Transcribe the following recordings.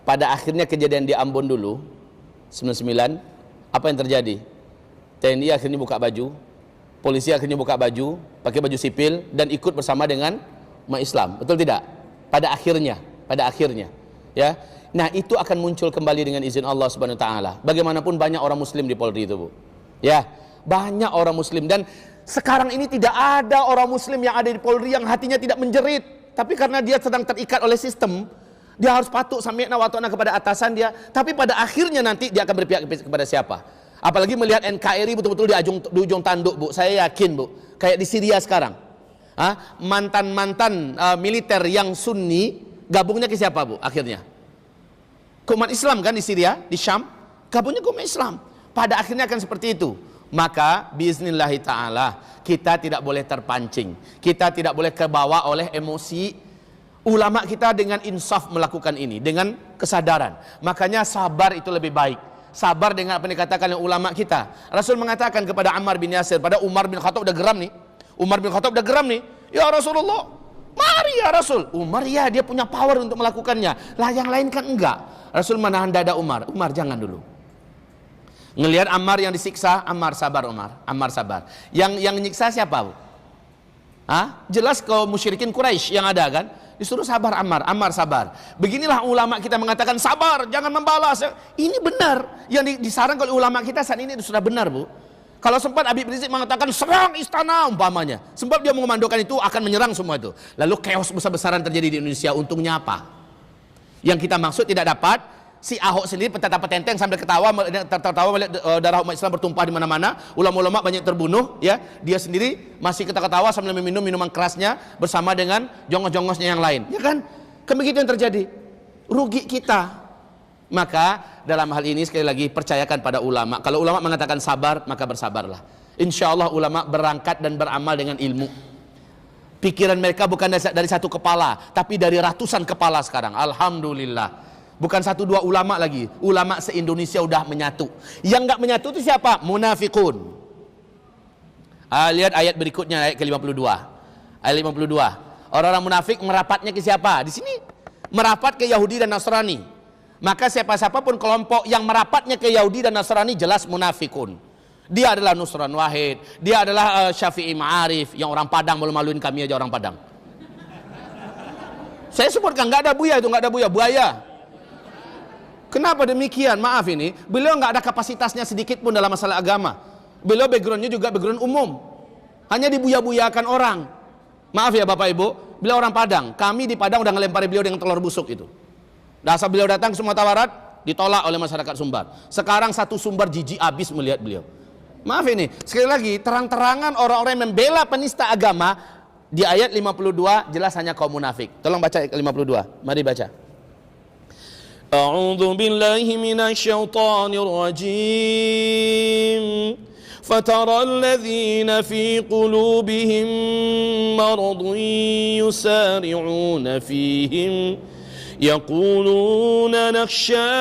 Pada akhirnya kejadian di Ambon dulu 99, apa yang terjadi? TNI akhirnya buka baju, polisi akhirnya buka baju, pakai baju sipil dan ikut bersama dengan umat Islam. Betul tidak? Pada akhirnya, ya. Nah, itu akan muncul kembali dengan izin Allah Subhanahu wa taala. Bagaimanapun banyak orang muslim di Polri itu, Bu. Ya, banyak orang muslim, dan sekarang ini tidak ada orang muslim yang ada di Polri yang hatinya tidak menjerit, tapi karena dia sedang terikat oleh sistem, dia harus patuh sami'na wa ta'na kepada atasan dia, tapi pada akhirnya nanti dia akan berpihak kepada siapa? Apalagi melihat NKRI betul-betul di ujung tanduk, Bu. Saya yakin, Bu, kayak di Syria sekarang. Mantan-mantan militer yang Sunni gabungnya ke siapa, Bu? Akhirnya ke umat Islam kan, di Syria, di Syam, gabungnya ke umat Islam. Pada akhirnya akan seperti itu. Maka biiznillahi ta'ala kita tidak boleh terpancing, kita tidak boleh kebawa oleh emosi. Ulama kita dengan insaf melakukan ini, dengan kesadaran. Makanya sabar itu lebih baik. Sabar dengan apa yang dikatakan oleh ulama kita. Rasul mengatakan kepada Ammar bin Yasir, pada Umar bin Khattab udah geram nih. Umar bin Khattab udah geram nih. Ya Rasulullah, mari ya Rasul. Umar, ya, dia punya power untuk melakukannya. Lah yang lain kan enggak. Rasul menahan dada Umar. Umar, jangan dulu. Ngelihat Ammar yang disiksa, Ammar sabar, Umar. Ammar sabar. Yang nyiksa siapa, Bu? Jelas kaum musyrikin Quraisy yang ada kan? Disuruh sabar Ammar, Ammar sabar. Beginilah ulama kita mengatakan sabar, jangan membalas. Ini benar. Yang disarankan oleh ulama kita saat ini sudah benar, Bu. Kalau sempat Habib Rizik mengatakan serang istana umpamanya, sebab dia mengomandokan itu akan menyerang semua itu. Lalu chaos besar-besaran terjadi di Indonesia. Untungnya apa? Yang kita maksud tidak dapat. Si Ahok sendiri petenteng sambil tertawa melihat darah umat Islam bertumpah di mana-mana, ulama-ulama banyak terbunuh, ya. Dia sendiri masih ketawa-tawa sambil meminum minuman kerasnya bersama dengan jongos-jongosnya yang lain, ya kan? Kan begitu yang terjadi. Rugi kita. Maka dalam hal ini sekali lagi percayakan pada ulama. Kalau ulama mengatakan sabar, maka bersabarlah. Insya Allah ulama berangkat dan beramal dengan ilmu. Pikiran mereka bukan dari satu kepala, tapi dari ratusan kepala sekarang. Alhamdulillah. Bukan satu dua ulama lagi. Ulama se-Indonesia udah menyatu. Yang enggak menyatu itu siapa? Munafikun. Lihat ayat berikutnya, ayat ke-52. Ayat 52. Orang-orang munafik merapatnya ke siapa? Di sini merapat ke Yahudi dan Nasrani. Maka siapa-siapa pun kelompok yang merapatnya ke Yahudi dan Nasrani jelas munafikun. Dia adalah Nusran Wahid, dia adalah Syafi'i Ma'arif, yang orang Padang, malu-maluin kami aja orang Padang. Saya sebutkan enggak ada buaya itu, enggak ada buaya. Kenapa demikian? Maaf ini, beliau nggak ada kapasitasnya sedikit pun dalam masalah agama. Beliau backgroundnya juga background umum. Hanya dibuya-buyakan orang. Maaf ya Bapak Ibu, beliau orang Padang. Kami di Padang udah ngelempari beliau dengan telur busuk itu. Dasar beliau datang ke Sumatera Barat, ditolak oleh masyarakat Sumbar. Sekarang satu Sumbar jijik abis melihat beliau. Maaf ini, sekali lagi, terang-terangan orang-orang yang membela penista agama, di ayat 52 jelas hanya kaum munafik. Tolong baca ayat 52, mari baca. أعوذ بالله من الشيطان الرجيم فترى الذين في قلوبهم مرض يسارعون فيهم يقولون نخشى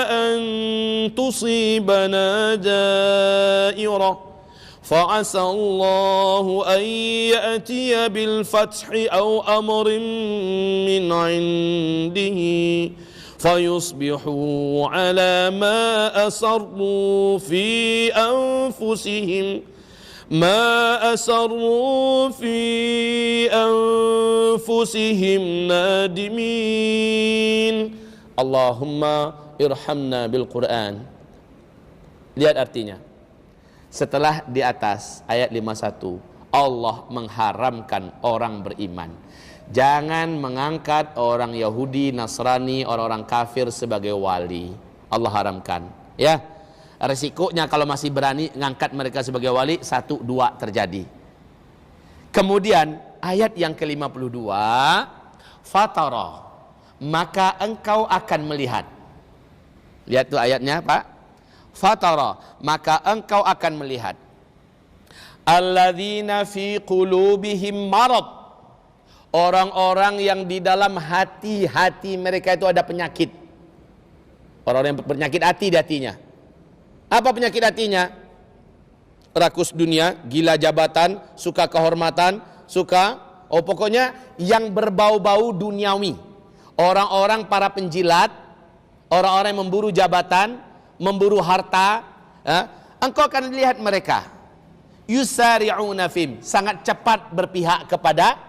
أن تصيبنا دائرة فعسى الله أن يأتي بالفتح أو أمر من عنده فيصبحوا على ما أسروا في أنفسهم نادمين Allahumma irhamna bil Quran. Lihat artinya. Setelah di atas ayat 51, Allah mengharamkan orang beriman. Jangan mengangkat orang Yahudi, Nasrani, orang-orang kafir sebagai wali. Allah haramkan. Ya, resikonya kalau masih berani ngangkat mereka sebagai wali, 1, 2 terjadi. Kemudian ayat yang ke-52, fatara, maka engkau akan melihat. Lihat tuh ayatnya, Pak. Fatara, maka engkau akan melihat. Alladzina fi qulubihim marad, orang-orang yang di dalam hati-hati mereka itu ada penyakit. Orang-orang yang berpenyakit hati di hatinya. Apa penyakit hatinya? Rakus dunia, gila jabatan, suka kehormatan, pokoknya yang berbau-bau duniawi. Orang-orang para penjilat, orang-orang yang memburu jabatan, memburu harta, engkau akan lihat mereka yusari'una fim, sangat cepat berpihak kepada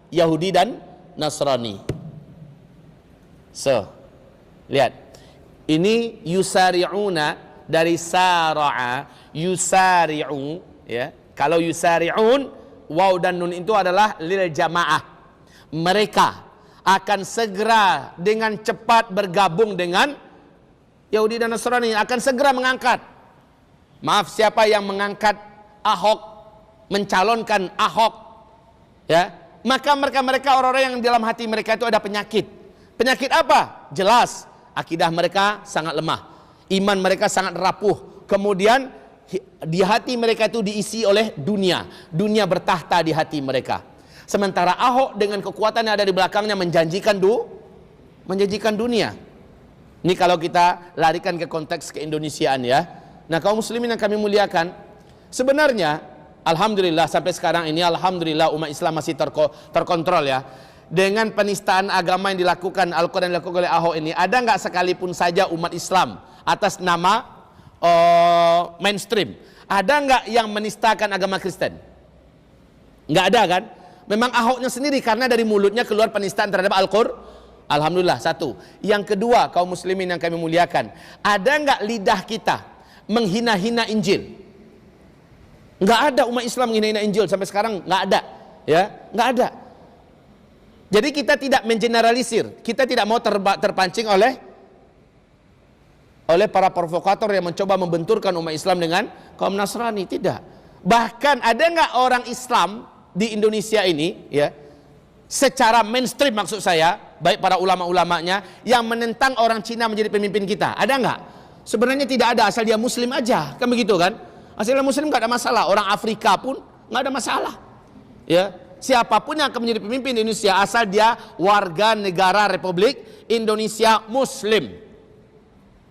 Yahudi dan Nasrani. So, lihat. Ini yusari'una dari sara'a, yusari'u, ya. Kalau yusari'un, waw dan nun itu adalah lil jamaah. Mereka akan segera dengan cepat bergabung dengan Yahudi dan Nasrani, akan segera mengangkat. Maaf, siapa yang mengangkat Ahok, mencalonkan Ahok, ya, maka mereka orang-orang yang dalam hati mereka itu ada penyakit. Penyakit apa? Jelas, akidah mereka sangat lemah, iman mereka sangat rapuh. Kemudian di hati mereka itu diisi oleh dunia, dunia bertahta di hati mereka. Sementara Ahok dengan kekuatan yang ada di belakangnya menjanjikan dunia. Ini kalau kita larikan ke konteks keindonesiaan, ya. Nah, kaum muslimin yang kami muliakan, sebenarnya alhamdulillah sampai sekarang ini, alhamdulillah umat Islam masih terkontrol, ya. Dengan penistaan agama yang dilakukan, Al-Quran yang dilakukan oleh Ahok ini, ada nggak sekalipun saja umat Islam atas nama mainstream, ada nggak yang menistakan agama Kristen? Nggak ada kan? Memang Ahoknya sendiri, karena dari mulutnya keluar penistaan terhadap Al-Quran. Alhamdulillah, satu. Yang kedua, kaum muslimin yang kami muliakan, ada nggak lidah kita menghina-hina Injil? Nggak ada umat Islam menghina-hina Injil sampai sekarang, nggak ada, ya, nggak ada. Jadi kita tidak mengeneralisir, kita tidak mau terpancing oleh para provokator yang mencoba membenturkan umat Islam dengan kaum Nasrani, tidak. Bahkan ada nggak orang Islam di Indonesia ini, ya, secara mainstream maksud saya, baik para ulama-ulamanya yang menentang orang Cina menjadi pemimpin kita, ada nggak? Sebenarnya tidak ada, asal dia Muslim aja, kan begitu kan? Asal dia Muslim nggak ada masalah, orang Afrika pun nggak ada masalah, ya. Siapapun yang akan menjadi pemimpin Indonesia asal dia warga negara Republik Indonesia Muslim.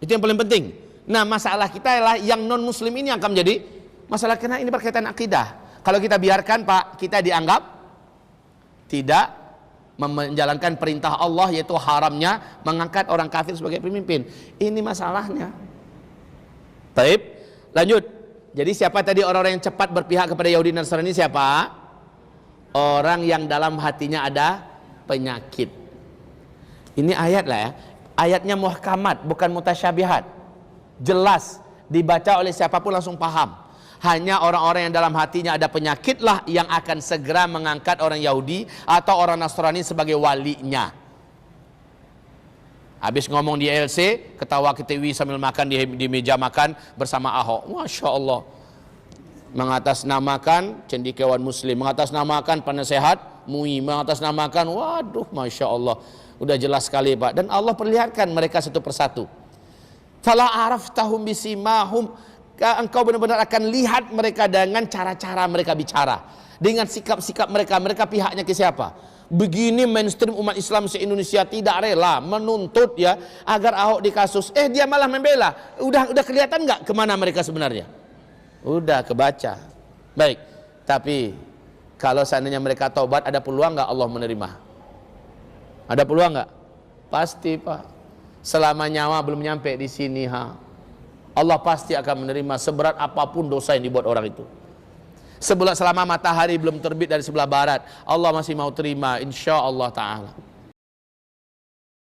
Itu yang paling penting. Nah, masalah kita adalah yang non Muslim ini yang akan menjadi masalah, karena ini berkaitan akidah. Kalau kita biarkan, Pak, kita dianggap tidak menjalankan perintah Allah, yaitu haramnya mengangkat orang kafir sebagai pemimpin. Ini masalahnya. Baik, lanjut. Jadi siapa tadi orang-orang yang cepat berpihak kepada Yahudi dan Nasrani? Siapa? Orang yang dalam hatinya ada penyakit. Ini ayat lah, ya. Ayatnya muhkamat, bukan mutasyabihat. Jelas, dibaca oleh siapapun langsung paham. Hanya orang-orang yang dalam hatinya ada penyakitlah yang akan segera mengangkat orang Yahudi atau orang Nasrani sebagai walinya. Habis ngomong di LC, ketawa-ketiwi sambil makan di meja makan bersama Ahok. Masya Allah. Mengatasnamakan cendekiawan Muslim, mengatasnamakan penasehat MUI, mengatasnamakan, waduh, Masya Allah. Udah jelas sekali, Pak. Dan Allah perlihatkan mereka satu persatu. Fala araftahum bisimahum, engkau benar-benar akan lihat mereka dengan cara-cara mereka bicara, dengan sikap-sikap mereka. Mereka pihaknya ke siapa? Begini mainstream umat Islam se-Indonesia tidak rela menuntut, ya, agar Ahok dikasus. Dia malah membela. Udah kelihatan nggak kemana mereka sebenarnya? Udah kebaca. Baik, tapi kalau seandainya mereka taubat, ada peluang nggak Allah menerima? Ada peluang nggak? Pasti, Pak. Selama nyawa belum nyampe di sini, Allah pasti akan menerima seberat apapun dosa yang dibuat orang itu. Selama matahari belum terbit dari sebelah barat, Allah masih mau terima, insya Allah Ta'ala.